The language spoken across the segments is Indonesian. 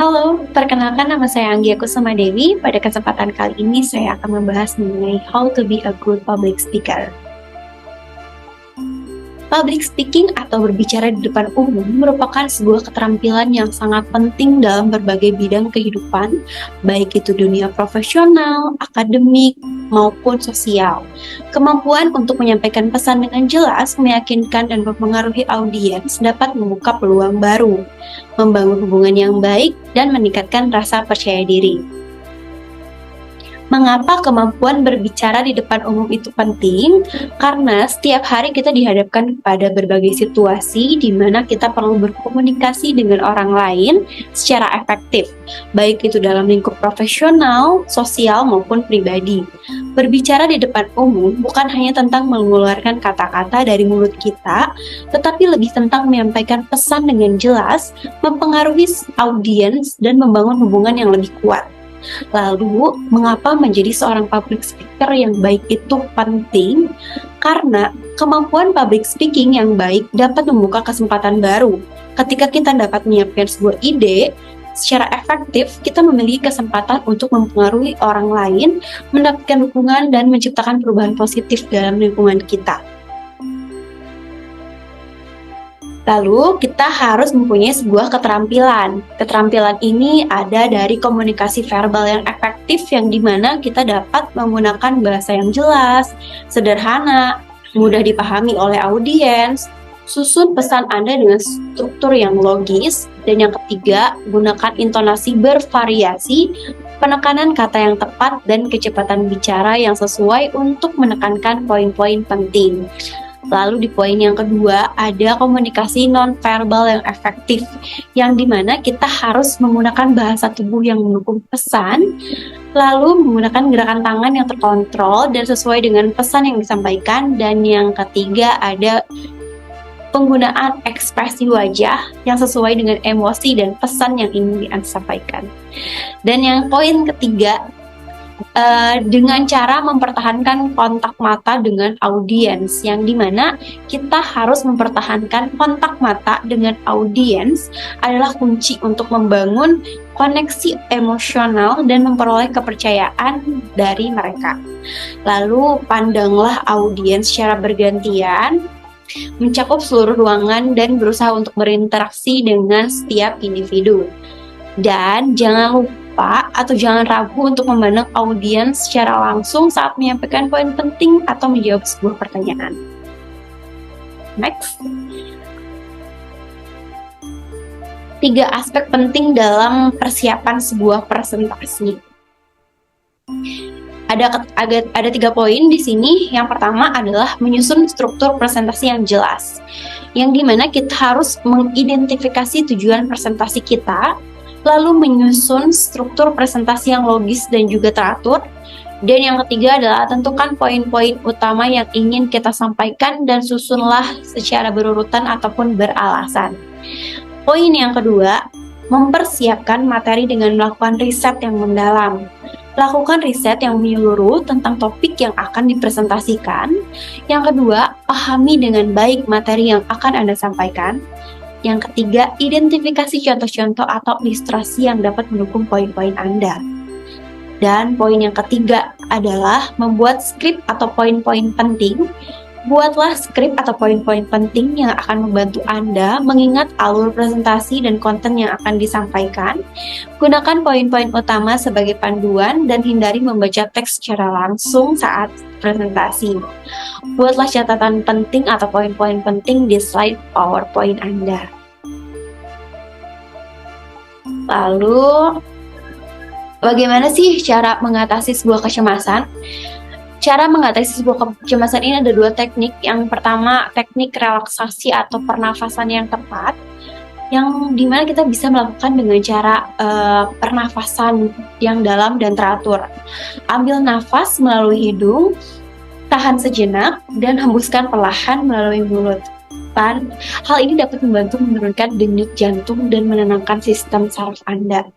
Halo, perkenalkan nama saya Anggia Kusuma Dewi. Pada kesempatan kali ini saya akan membahas mengenai how to be a good public speaker. Public speaking atau berbicara di depan umum merupakan sebuah keterampilan yang sangat penting dalam berbagai bidang kehidupan, baik itu dunia profesional, akademik, maupun sosial. Kemampuan untuk menyampaikan pesan dengan jelas, meyakinkan, dan mempengaruhi audiens dapat membuka peluang baru, membangun hubungan yang baik, dan meningkatkan rasa percaya diri. Mengapa kemampuan berbicara di depan umum itu penting? Karena setiap hari kita dihadapkan pada berbagai situasi di mana kita perlu berkomunikasi dengan orang lain secara efektif, baik itu dalam lingkup profesional, sosial, maupun pribadi. Berbicara di depan umum bukan hanya tentang mengeluarkan kata-kata dari mulut kita, tetapi lebih tentang menyampaikan pesan dengan jelas, mempengaruhi audiens, dan membangun hubungan yang lebih kuat. Lalu, mengapa menjadi seorang public speaker yang baik itu penting? Karena kemampuan public speaking yang baik dapat membuka kesempatan baru. Ketika kita dapat menyiapkan sebuah ide, secara efektif kita memiliki kesempatan untuk mempengaruhi orang lain, mendapatkan dukungan, dan menciptakan perubahan positif dalam lingkungan kita. Lalu, kita harus mempunyai sebuah keterampilan. Keterampilan ini ada dari komunikasi verbal yang efektif, yang dimana kita dapat menggunakan bahasa yang jelas, sederhana, mudah dipahami oleh audiens, susun pesan Anda dengan struktur yang logis, dan yang ketiga, gunakan intonasi bervariasi, penekanan kata yang tepat, dan kecepatan bicara yang sesuai untuk menekankan poin-poin penting. Lalu di poin yang kedua ada komunikasi non-verbal yang efektif, yang dimana kita harus menggunakan bahasa tubuh yang mendukung pesan, lalu menggunakan gerakan tangan yang terkontrol dan sesuai dengan pesan yang disampaikan, dan yang ketiga ada penggunaan ekspresi wajah yang sesuai dengan emosi dan pesan yang ingin disampaikan. Dan yang poin ketiga, dengan cara mempertahankan kontak mata dengan audiens, yang dimana kita harus mempertahankan kontak mata dengan audiens adalah kunci untuk membangun koneksi emosional dan memperoleh kepercayaan dari mereka. Lalu pandanglah audiens secara bergantian, mencakup seluruh ruangan dan berusaha untuk berinteraksi dengan setiap individu. Dan jangan lupa atau jangan ragu untuk memandang audiens secara langsung saat menyampaikan poin penting atau menjawab sebuah pertanyaan. Next. 3 aspek penting dalam persiapan sebuah presentasi. Ada 3 poin di sini. Yang pertama adalah menyusun struktur presentasi yang jelas, yang dimana kita harus mengidentifikasi tujuan presentasi kita, lalu menyusun struktur presentasi yang logis dan juga teratur. Dan yang ketiga adalah tentukan poin-poin utama yang ingin kita sampaikan dan susunlah secara berurutan ataupun beralasan. Poin yang kedua, mempersiapkan materi dengan melakukan riset yang mendalam. Lakukan riset yang menyeluruh tentang topik yang akan dipresentasikan. Yang kedua, pahami dengan baik materi yang akan Anda sampaikan. Yang ketiga, identifikasi contoh-contoh atau ilustrasi yang dapat mendukung poin-poin Anda. Dan poin yang ketiga adalah membuat skrip atau poin-poin penting. Buatlah skrip atau poin-poin penting yang akan membantu Anda mengingat alur presentasi dan konten yang akan disampaikan. Gunakan poin-poin utama sebagai panduan dan hindari membaca teks secara langsung saat presentasi. Buatlah catatan penting atau poin-poin penting di slide PowerPoint Anda. Lalu, bagaimana sih cara mengatasi sebuah kecemasan? Cara mengatasi sebuah kecemasan ini ada 2 teknik. Yang pertama, teknik relaksasi atau pernafasan yang tepat, yang dimana kita bisa melakukan dengan cara pernafasan yang dalam dan teratur. Ambil nafas melalui hidung, tahan sejenak, dan hembuskan perlahan melalui mulut. Hal ini dapat membantu menurunkan denyut jantung dan menenangkan sistem saraf Anda.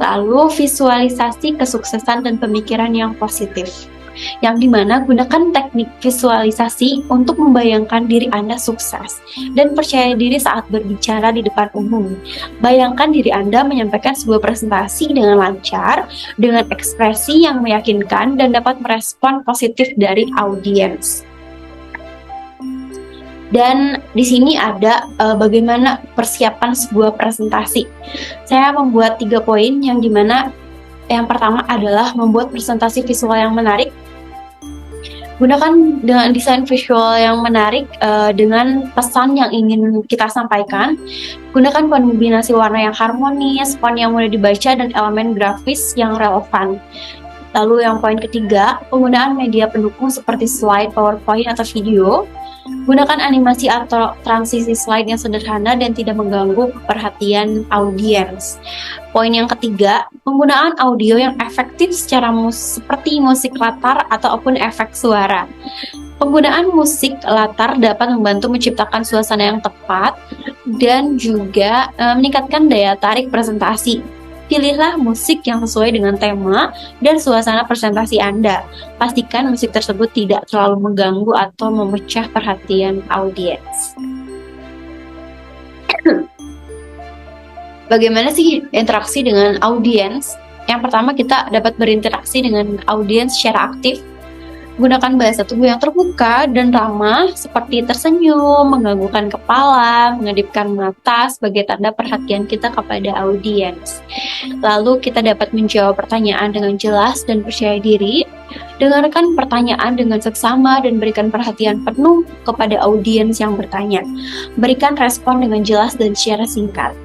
Lalu, visualisasi kesuksesan dan pemikiran yang positif. yang dimana gunakan teknik visualisasi untuk membayangkan diri Anda sukses dan percaya diri saat berbicara di depan umum. Bayangkan diri Anda menyampaikan sebuah presentasi dengan lancar, dengan ekspresi yang meyakinkan dan dapat merespon positif dari audiens. Dan di sini ada bagaimana persiapan sebuah presentasi. Saya membuat 3 poin yang dimana yang pertama adalah membuat presentasi visual yang menarik. Gunakan dengan desain visual yang menarik dengan pesan yang ingin kita sampaikan. Gunakan kombinasi warna yang harmonis, font yang mudah dibaca, dan elemen grafis yang relevan. Lalu yang poin ketiga, penggunaan media pendukung seperti slide, PowerPoint, atau video. Gunakan animasi atau transisi slide yang sederhana dan tidak mengganggu perhatian audiens. Poin yang ketiga, penggunaan audio yang efektif secara seperti musik latar ataupun efek suara. Penggunaan musik latar dapat membantu menciptakan suasana yang tepat dan juga meningkatkan daya tarik presentasi. Pilihlah musik yang sesuai dengan tema dan suasana presentasi Anda. Pastikan musik tersebut tidak terlalu mengganggu atau memecah perhatian audiens. Bagaimana sih interaksi dengan audiens? Yang pertama, kita dapat berinteraksi dengan audiens secara aktif. Gunakan bahasa tubuh yang terbuka dan ramah seperti tersenyum, menganggukkan kepala, mengedipkan mata sebagai tanda perhatian kita kepada audiens. Lalu kita dapat menjawab pertanyaan dengan jelas dan percaya diri. Dengarkan pertanyaan dengan seksama dan berikan perhatian penuh kepada audiens yang bertanya. Berikan respon dengan jelas dan secara singkat.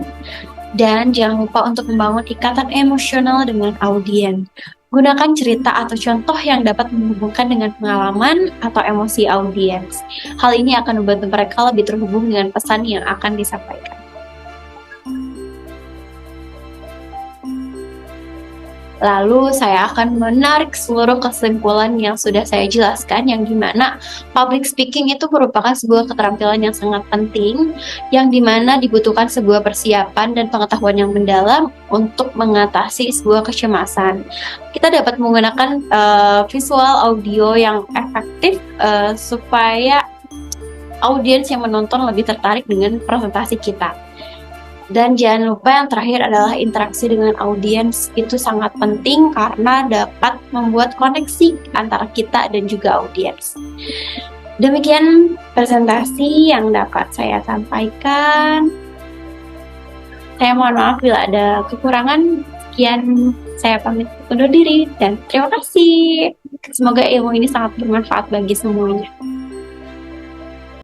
Dan jangan lupa untuk membangun ikatan emosional dengan audiens. Gunakan cerita atau contoh yang dapat menghubungkan dengan pengalaman atau emosi audiens. Hal ini akan membantu mereka lebih terhubung dengan pesan yang akan disampaikan. Lalu saya akan menarik seluruh kesimpulan yang sudah saya jelaskan, yang dimana public speaking itu merupakan sebuah keterampilan yang sangat penting, yang dimana dibutuhkan sebuah persiapan dan pengetahuan yang mendalam untuk mengatasi sebuah kecemasan. Kita dapat menggunakan visual audio yang efektif supaya audiens yang menonton lebih tertarik dengan presentasi kita. Dan jangan lupa yang terakhir adalah interaksi dengan audiens. Itu sangat penting karena dapat membuat koneksi antara kita dan juga audiens. Demikian presentasi yang dapat saya sampaikan. Saya mohon maaf bila ada kekurangan. Sekian, saya pamit undur diri dan terima kasih. Semoga ilmu ini sangat bermanfaat bagi semuanya.